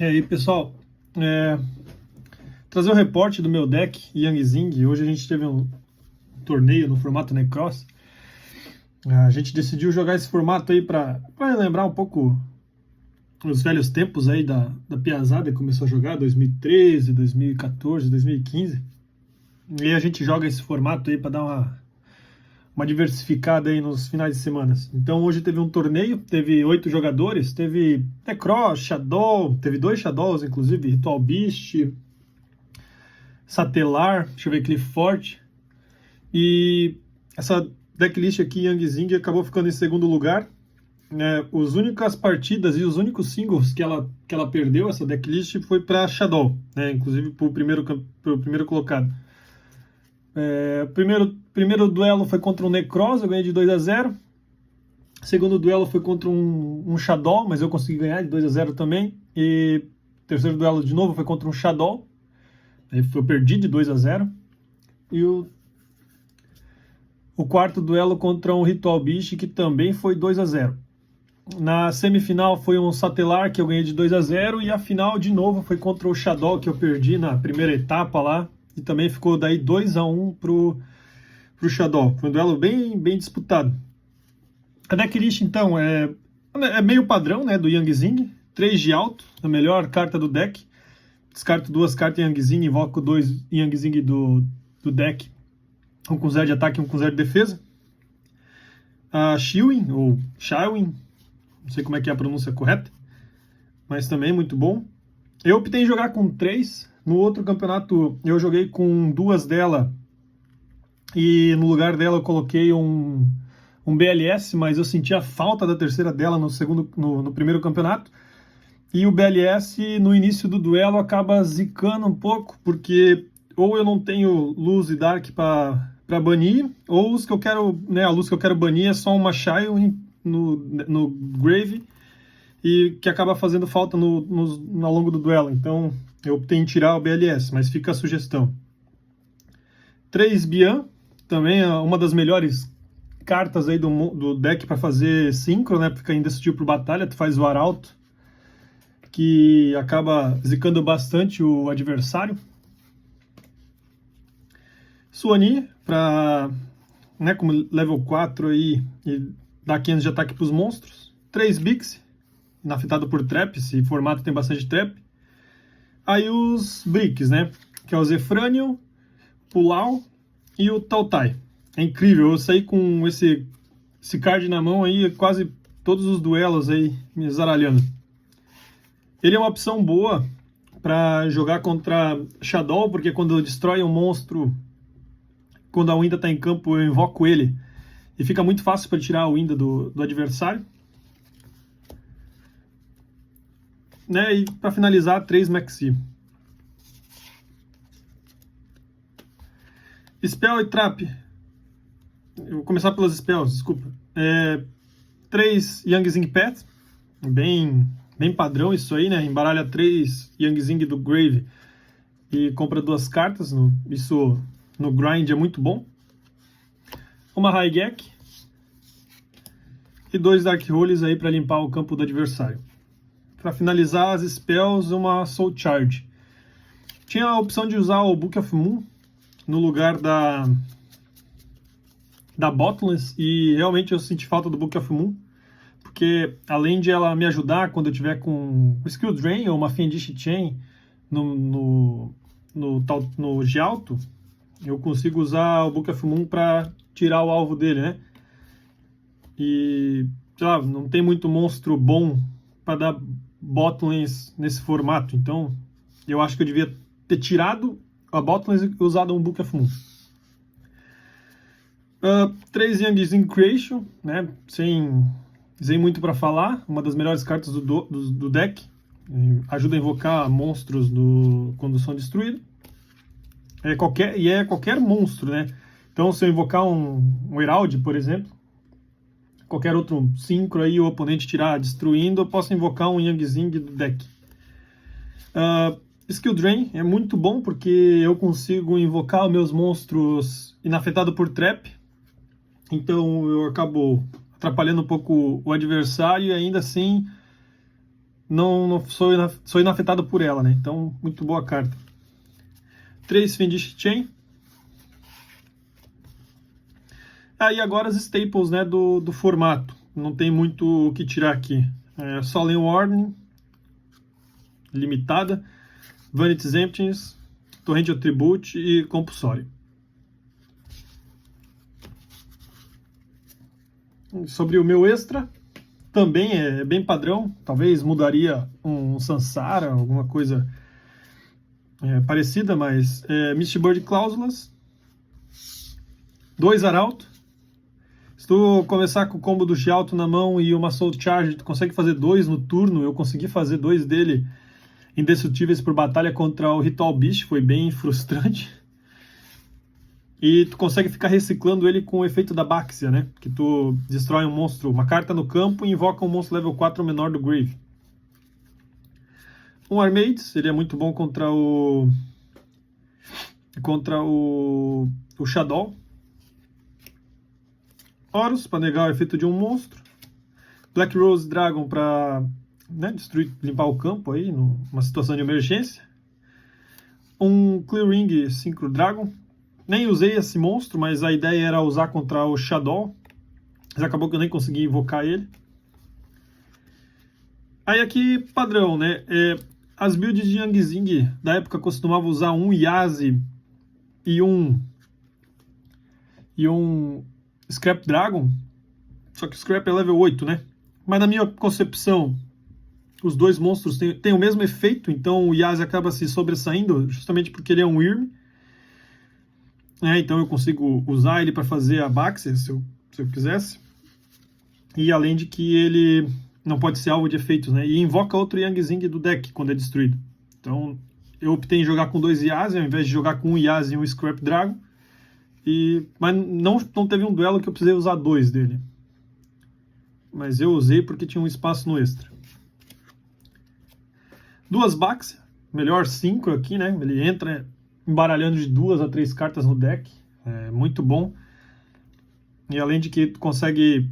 E aí, pessoal, trazer o reporte do meu deck Yang Zing. Hoje a gente teve um torneio no formato Necross. A gente decidiu jogar esse formato aí para lembrar um pouco os velhos tempos aí da piazada que começou a jogar, 2013, 2014, 2015. E a gente joga esse formato aí para dar uma diversificada aí nos finais de semana. Então hoje teve um torneio, teve 8 jogadores, teve Necross, Shadow, teve 2 Shadows, inclusive, Ritual Beast, Satelar, deixa eu ver, Cliff Forte. E essa decklist aqui, Yang Zing, acabou ficando em segundo lugar. As únicas partidas e os únicos singles que ela perdeu, essa decklist, foi para Shadow, né? Inclusive pro primeiro colocado. Primeiro duelo foi contra um Necross, eu ganhei de 2-0. Segundo duelo foi contra um Shadow, mas eu consegui ganhar de 2-0 também. E terceiro duelo de novo foi contra um Shadow, eu perdi de 2-0. E o quarto duelo contra um Ritual Beast, que também foi 2-0. Na semifinal foi um Satelar, que eu ganhei de 2-0. E a final, de novo, foi contra o Shadow, que eu perdi na primeira etapa lá. E também ficou daí 2-1 pro Shadow. Foi um duelo bem disputado. A decklist, então, é meio padrão, né, do Yang Zing. 3 de alto, a melhor carta do deck. Descarto 2 cartas Yang Zing, invoco 2 Yang Zing do deck. Um com 0 de ataque e um com 0 de defesa. A Shilwin, ou Shilwin, não sei como é que é a pronúncia correta, mas também muito bom. Eu optei em jogar com 3. No outro campeonato eu joguei com 2 dela, e no lugar dela eu coloquei um BLS, mas eu senti a falta da terceira dela no primeiro campeonato. E o BLS, no início do duelo, acaba zicando um pouco, porque ou eu não tenho luz e dark para banir, ou os que eu quero, né, a luz que eu quero banir é só uma Shilwin no Grave, e que acaba fazendo falta ao longo do duelo. Então eu optei em tirar o BLS, mas fica a sugestão. 3 Bian, também é uma das melhores cartas aí do deck para fazer synchro, né? Fica indestrutível por batalha, tu faz o Arauto, que acaba zicando bastante o adversário. Suani, para, né, como level 4 aí, e dá 500 de ataque para os monstros. 3 Bixi, inafetado por trap, esse formato tem bastante trap. Aí os Bricks, né, que é o Zefranium, Pulau e o Tautai. É incrível, eu saí com esse card na mão aí, quase todos os duelos aí, me zaralhando. Ele é uma opção boa para jogar contra Shadow, porque quando destrói um monstro, quando a Winda está em campo, eu invoco ele, e fica muito fácil para tirar a Winda do adversário. Né? E para finalizar, 3 Maxi. Spell e Trap. Eu vou começar pelas Spells, desculpa. 3 Yang Zing Pet, bem padrão isso aí, né? Embaralha 3 Yang Zing do Grave e compra 2 cartas. Isso no grind é muito bom. Uma Raigek e 2 Dark Holes aí para limpar o campo do adversário. Para finalizar as spells, uma Soul Charge. Tinha a opção de usar o Book of Moon no lugar da Bottomless, e realmente eu senti falta do Book of Moon, porque além de ela me ajudar quando eu tiver com o Skill Drain ou uma Fiendish Chain no Gialto, eu consigo usar o Book of Moon para tirar o alvo dele, né? E, sei lá, não tem muito monstro bom para dar Bottomless nesse formato, então eu acho que eu devia ter tirado a Bottomless e usado um Book of Moon. 3 Yang Zing Creation, né? Sem muito para falar, uma das melhores cartas do deck. Ajuda a invocar monstros quando são destruídos. É qualquer monstro, né? Então, se eu invocar um Herald, por exemplo, qualquer outro synchro aí, o oponente tirar destruindo, eu posso invocar um Yang Zing do deck. Skill Drain é muito bom, porque eu consigo invocar os meus monstros inafetados por trap. Então eu acabo atrapalhando um pouco o adversário, e ainda assim não sou inafetado por ela, né? Então, muito boa carta. 3 Fiendish Chain. Aí agora as staples, né, do formato. Não tem muito o que tirar aqui. Solemn Warning, limitada. Vanity's Emptiness, Torrente Attribute e Compulsório. Sobre o meu extra, também é bem padrão. Talvez mudaria um Sansara, alguma coisa parecida, mas Mistbird Cláusulas, 2 Arauto. Se tu começar com o combo do Gialto na mão e uma Soul Charge, tu consegue fazer 2 no turno. Eu consegui fazer 2 dele indestrutíveis por batalha contra o Ritual Beast, foi bem frustrante. E tu consegue ficar reciclando ele com o efeito da Baxia, né? Que tu destrói um monstro, uma carta no campo e invoca um monstro level 4 menor do Grave. Um Armade seria muito bom contra o Shadow. Horus, para negar o efeito de um monstro. Black Rose Dragon para destruir, limpar o campo aí, numa situação de emergência. Um Clearing Synchro Dragon. Nem usei esse monstro, mas a ideia era usar contra o Shadow. Mas acabou que eu nem consegui invocar ele. Aí aqui, padrão, né? As builds de Yang Zing da época costumavam usar um Yazi e um Scrap Dragon. Só que o Scrap é level 8, né? Mas na minha concepção, os dois monstros têm o mesmo efeito, então o Yazi acaba se sobressaindo justamente porque ele é um Wyrm. Então eu consigo usar ele para fazer a Baxia, se eu quisesse. E além de que ele não pode ser alvo de efeitos, né? E invoca outro Yang Zing do deck quando é destruído. Então eu optei em jogar com 2 Yazi ao invés de jogar com um Yazi e um Scrap Dragon. Mas não teve um duelo que eu precisei usar 2 dele. Mas eu usei porque tinha um espaço no extra. 2 Baxia, melhor 5 aqui, né? Ele entra embaralhando de 2 a 3 cartas no deck. É muito bom. E além de que tu consegue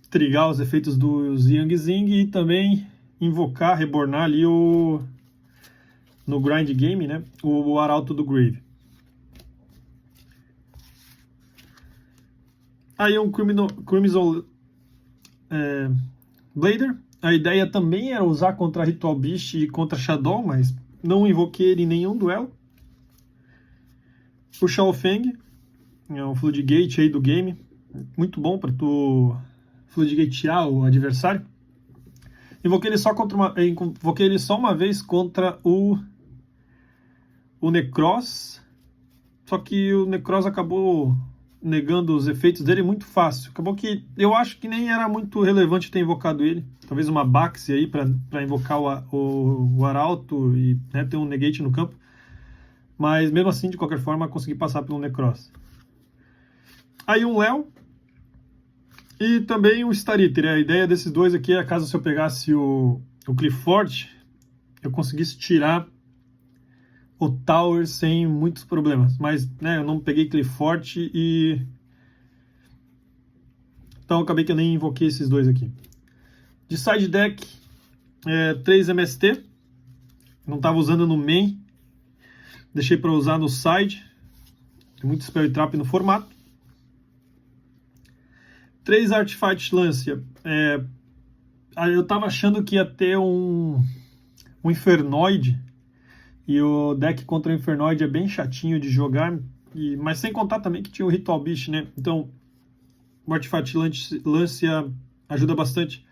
trigar os efeitos dos Yang Zing e também invocar, rebornar ali no Grind Game, né? O Arauto do Grave. Aí um Crimson Blader. A ideia também era usar contra Ritual Beast e contra Shadow, mas não invoquei ele em nenhum duelo. O Shao Feng, é um Floodgate aí do game, muito bom para tu Floodgatear o adversário. Invoquei ele só uma vez contra o Necros, só que o Necros acabou negando os efeitos dele muito fácil. Acabou que eu acho que nem era muito relevante ter invocado ele. Talvez uma Baxia aí para invocar o Arauto e ter um negate no campo. Mas mesmo assim, de qualquer forma, consegui passar pelo Necros. Aí um Léo e também o Star Eater. A ideia desses dois aqui é, caso se eu pegasse o Clifford, eu conseguisse tirar o Tower sem muitos problemas. Mas eu não peguei Clifford e então acabei que eu nem invoquei esses dois aqui. De side deck, 3 MST. Não estava usando no main. Deixei para usar no side. Tem muito Spell e Trap no formato. 3 Artifact Lancia. Eu estava achando que ia ter um Infernoid. E o deck contra o Infernoid é bem chatinho de jogar. Mas sem contar também que tinha o Ritual Beast, né? Então o Artifact Lancia ajuda bastante.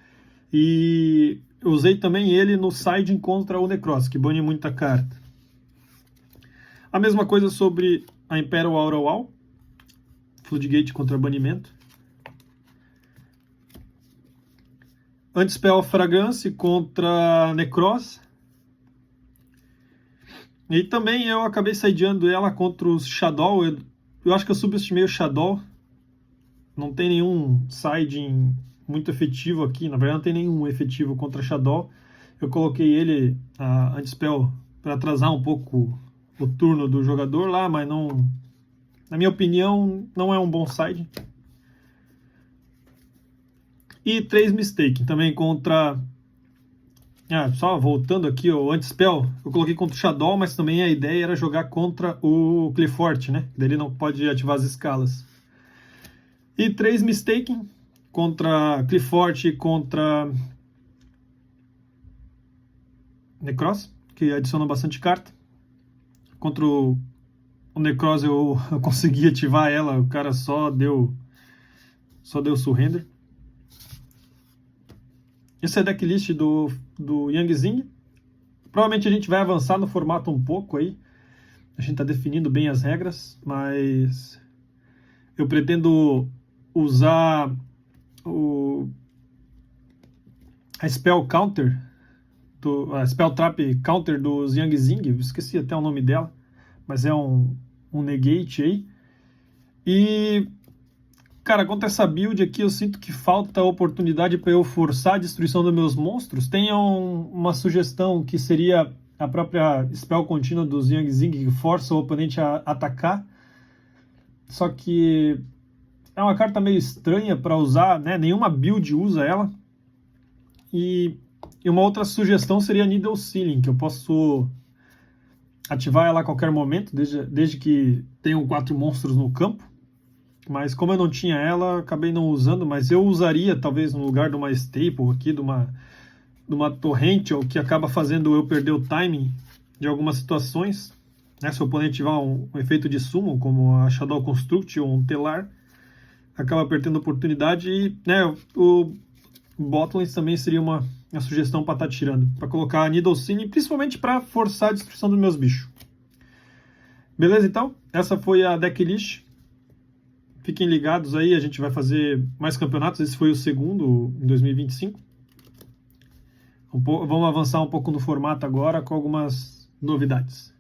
E eu usei também ele no siding contra o Necros, que bane muita carta. A mesma coisa sobre a Imperial Aura Wall. Floodgate contra banimento. Anti-Spell Fragrance contra Necros. E também eu acabei sideando ela contra os Shadow. Eu acho que eu subestimei o Shadow. Não tem nenhum siding muito efetivo aqui. Na verdade, não tem nenhum efetivo contra Shadow. Eu coloquei ele, a Anti-Spell, para atrasar um pouco o turno do jogador lá, mas não, na minha opinião, não é um bom side. E 3 Mistake, também contra Só voltando aqui, o Anti-Spell, eu coloquei contra o Shadow, mas também a ideia era jogar contra o Cliffort, né? Daí ele não pode ativar as escalas. E 3 Mistaken contra Cliffort e contra Necros, que adiciona bastante carta. Contra o Necros eu consegui ativar ela, o cara só deu surrender. Esse é a decklist do Yang Zing. Provavelmente a gente vai avançar no formato um pouco aí. A gente está definindo bem as regras, mas eu pretendo usar a Spell Counter, a Spell Trap Counter dos Yang Zing. Esqueci até o nome dela, mas é um negate aí. E cara, contra essa build aqui eu sinto que falta oportunidade para eu forçar a destruição dos meus monstros. Tenha uma sugestão que seria a própria spell contínua dos Yang Zing, que força o oponente a atacar. Só que é uma carta meio estranha para usar, né? Nenhuma build usa ela. E uma outra sugestão seria a Needle Ceiling, que eu posso ativar ela a qualquer momento, desde que tenham 4 monstros no campo. Mas como eu não tinha ela, acabei não usando, mas eu usaria talvez no lugar de uma staple aqui, de uma torrente, que acaba fazendo eu perder o timing de algumas situações, né? Se o oponente tiver um efeito de summon, como a Shadow Construct ou um Telar, acaba perdendo a oportunidade e, né, o Botlands também seria uma sugestão para estar tirando, para colocar a Needle Ceiling, principalmente para forçar a destruição dos meus bichos. Beleza, então? Essa foi a decklist. Fiquem ligados aí, a gente vai fazer mais campeonatos. Esse foi o segundo em 2025. Vamos avançar um pouco no formato agora com algumas novidades.